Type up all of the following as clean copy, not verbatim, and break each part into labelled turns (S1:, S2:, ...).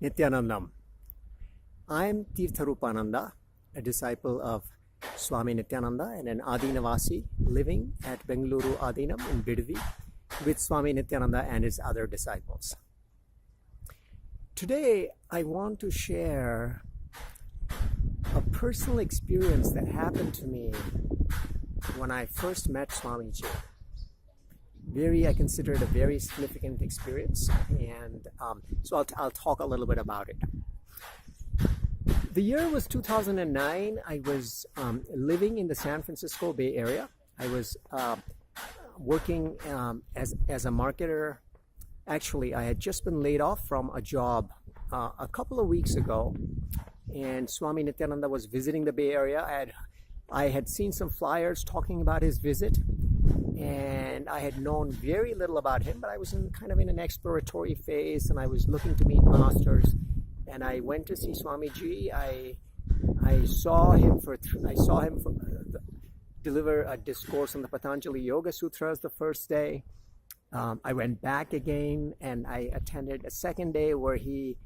S1: Nithyanandam. I am Tirtharupa, a disciple of Swami Nithyananda and an Adinavasi living at Bengaluru Adinam in Bidvi with Swami Nithyananda and his other disciples. Today, I want to share a personal experience that happened to me when I first met Swamiji. I consider it a very significant experience, and so I'll talk a little bit about it. The year was 2009. I was living in the San Francisco Bay Area. I was working as a marketer. Actually, I had just been laid off from a job a couple of weeks ago, and Swami Nithyananda was visiting the Bay Area. I had seen some flyers talking about his visit, and I had known very little about him, but I was kind of in an exploratory phase, and I was looking to meet masters. And I went to see Swamiji. I saw him deliver a discourse on the Patanjali Yoga Sutras the first day. I went back again, and I attended a second day where he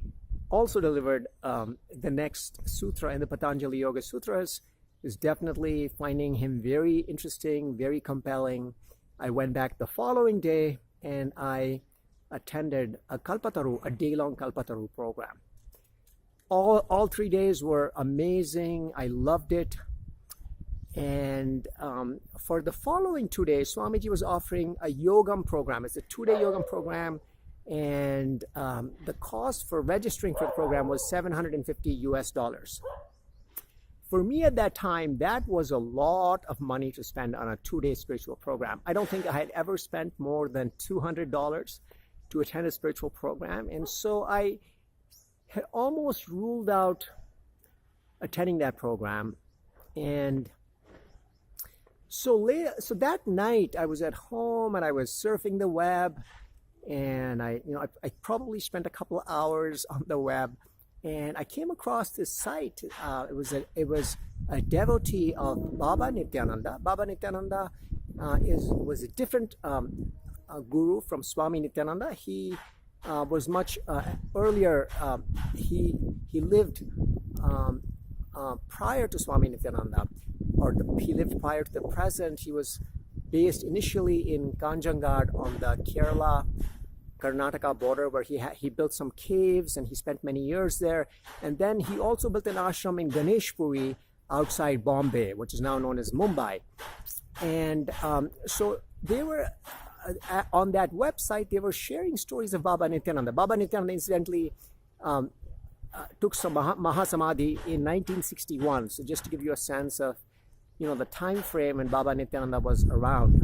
S1: also delivered the next sutra in the Patanjali Yoga Sutras. Is definitely finding him very interesting, very compelling. I went back the following day and I attended a day-long Kalpataru program. All 3 days were amazing. I loved it. And for the following 2 days, Swamiji was offering a Yogam program. It's a 2-day Yogam program, and the cost for registering for the program was $750. For me at that time, that was a lot of money to spend on a 2-day spiritual program. I don't think I had ever spent more than $200 to attend a spiritual program. And so I had almost ruled out attending that program. And so that night I was at home and I was surfing the web, and I probably spent a couple of hours on the web. And I came across this site. It was a devotee of Baba Nithyananda. Baba Nithyananda was a different guru from Swami Nithyananda. He was much earlier. He lived prior to Swami Nithyananda, he lived prior to the present. He was based initially in Kanjangad on the Karnataka border, where he built some caves, and he spent many years there. And then he also built an ashram in Ganeshpuri outside Bombay, which is now known as Mumbai. And so they were on that website, they were sharing stories of Baba Nithyananda. Baba Nithyananda incidentally took some Mahasamadhi in 1961. So just to give you a sense of the time frame when Baba Nithyananda was around.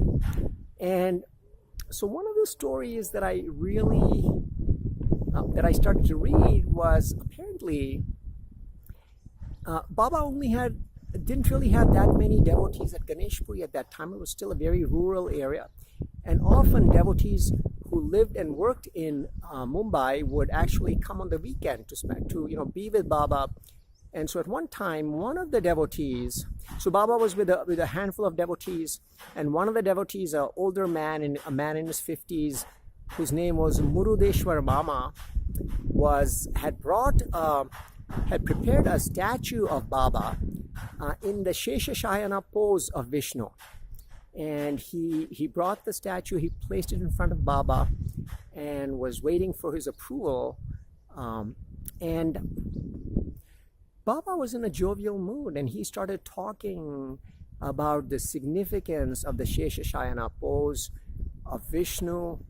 S1: And so one of the stories that I started to read was apparently Baba didn't really have that many devotees at Ganeshpuri at that time. It was still a very rural area, and often devotees who lived and worked in Mumbai would actually come on the weekend to be with Baba. And so at one time, one of the devotees, so Baba was with a handful of devotees, and one of the devotees, an older man, a man in his 50s, whose name was Murudeshwar Mama, had prepared a statue of Baba in the Sheshashayana pose of Vishnu. And he brought the statue, he placed it in front of Baba, and was waiting for his approval. And Baba was in a jovial mood, and he started talking about the significance of the Sheshashayana pose of Vishnu.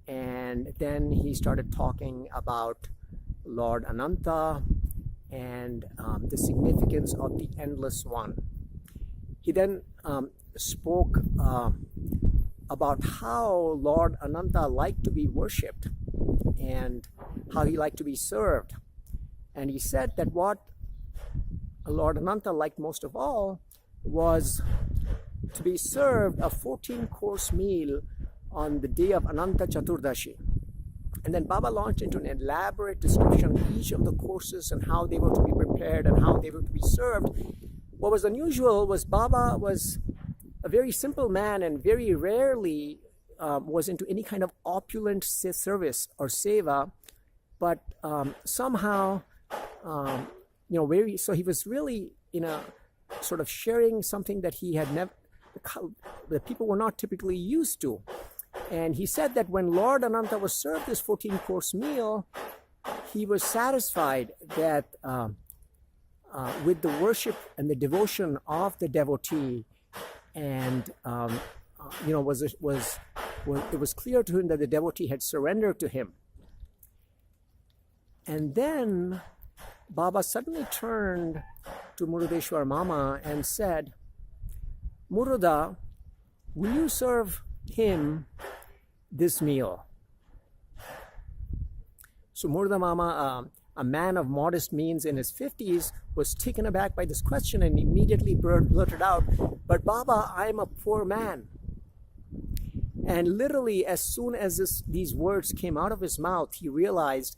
S1: And then he started talking about Lord Ananta and the significance of the Endless One. He then spoke about how Lord Ananta liked to be worshipped and how he liked to be served. And he said that what Lord Ananta liked most of all was to be served a 14-course meal on the day of Ananta Chaturdashi. And then Baba launched into an elaborate description of each of the courses and how they were to be prepared and how they were to be served. What was unusual was Baba was a very simple man and very rarely was into any kind of opulent service or seva. but somehow, so he was really sort of sharing something that he had never, that people were not typically used to. And he said that when Lord Ananta was served this 14-course meal, he was satisfied that with the worship and the devotion of the devotee, and it was clear to him that the devotee had surrendered to him. And then Baba suddenly turned to Murudeshwar Mama and said, "Muruda, will you serve him this meal?" So Muruda Mama, a man of modest means in his 50s, was taken aback by this question and immediately blurted out, "But Baba, I'm a poor man." And literally, as soon as these words came out of his mouth, he realized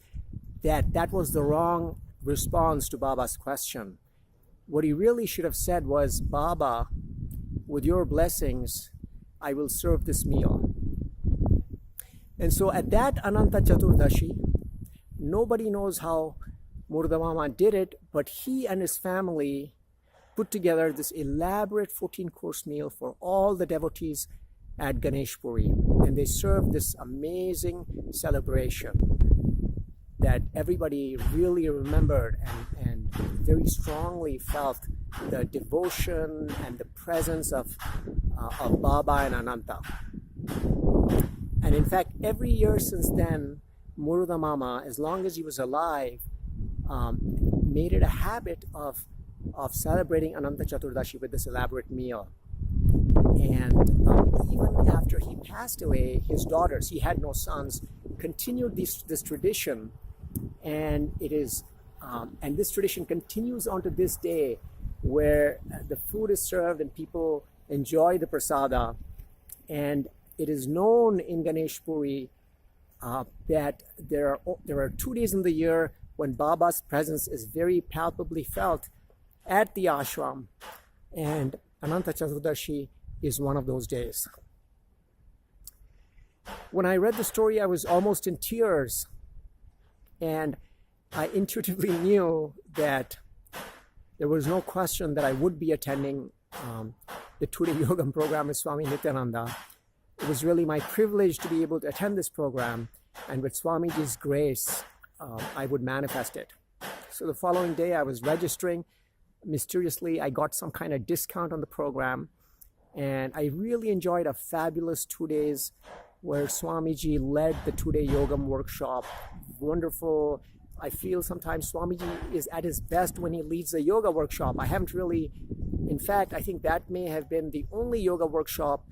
S1: that that was the wrong response to Baba's question. What he really should have said was, "Baba, with your blessings, I will serve this meal." And so at that Ananta Chaturdashi, nobody knows how Muruda Mama did it, but he and his family put together this elaborate 14-course meal for all the devotees at Ganesh Puri. And they served this amazing celebration that everybody really remembered and very strongly felt the devotion and the presence of Baba and Ananta. And in fact, every year since then, Muruda Mama, as long as he was alive, made it a habit of celebrating Ananta Chaturdashi with this elaborate meal. And even after he passed away, his daughters, he had no sons, continued this tradition. And it is, and this tradition continues on to this day, where the food is served and people enjoy the prasada. And it is known in Ganesh Puri that there are 2 days in the year when Baba's presence is very palpably felt at the ashram, and Ananta Chaturdashi is one of those days. When I read the story, I was almost in tears, and I intuitively knew that there was no question that I would be attending the 2-day Yogam program with Swami Nithyananda. It was really my privilege to be able to attend this program, and with Swamiji's grace, I would manifest it. So the following day, I was registering. Mysteriously, I got some kind of discount on the program, and I really enjoyed a fabulous 2 days where Swamiji led the 2-day Yogam workshop. Wonderful. I feel sometimes Swamiji is at his best when he leads a yoga workshop. I haven't really, in fact, I think that may have been the only yoga workshop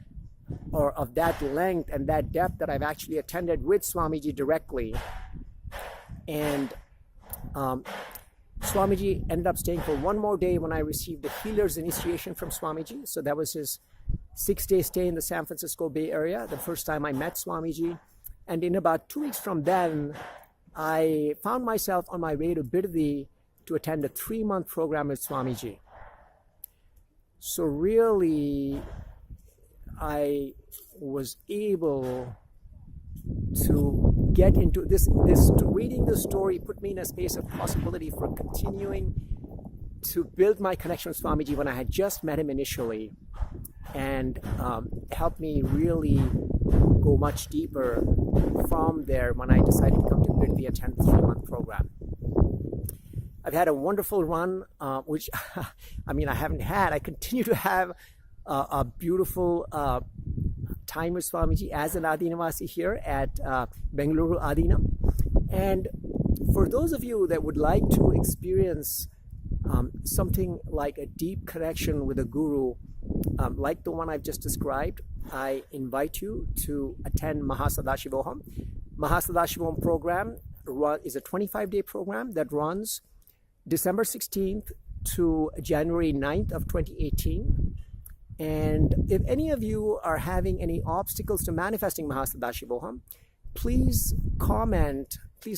S1: or of that length and that depth that I've actually attended with Swamiji directly. And Swamiji ended up staying for one more day when I received the healer's initiation from Swamiji. So that was his 6-day stay in the San Francisco Bay Area, the first time I met Swamiji. And in about 2 weeks from then, I found myself on my way to Bidadi to attend a 3-month program with Swamiji. So really, I was able to get into this reading the story put me in a space of possibility for continuing to build my connection with Swamiji when I had just met him initially, and helped me really go much deeper from there when I decided to come to Bidadi and attend the 3-month program. I've had a wonderful run, which I continue to have a beautiful time with Swamiji as an Adinavasi here at Bengaluru Adinam. And for those of you that would like to experience something like a deep connection with a guru, like the one I've just described, I invite you to attend Mahasadashivoham. Mahasadashivoham program is a 25-day program that runs December 16th to January 9th of 2018. And if any of you are having any obstacles to manifesting Mahasadashivoham, please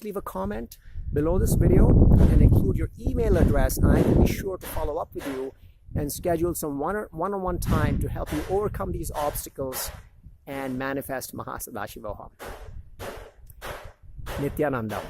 S1: leave a comment below this video and include your email address. I will be sure to follow up with you and schedule some one-on-one time to help you overcome these obstacles and manifest Mahasadashivoham. Nithyananda.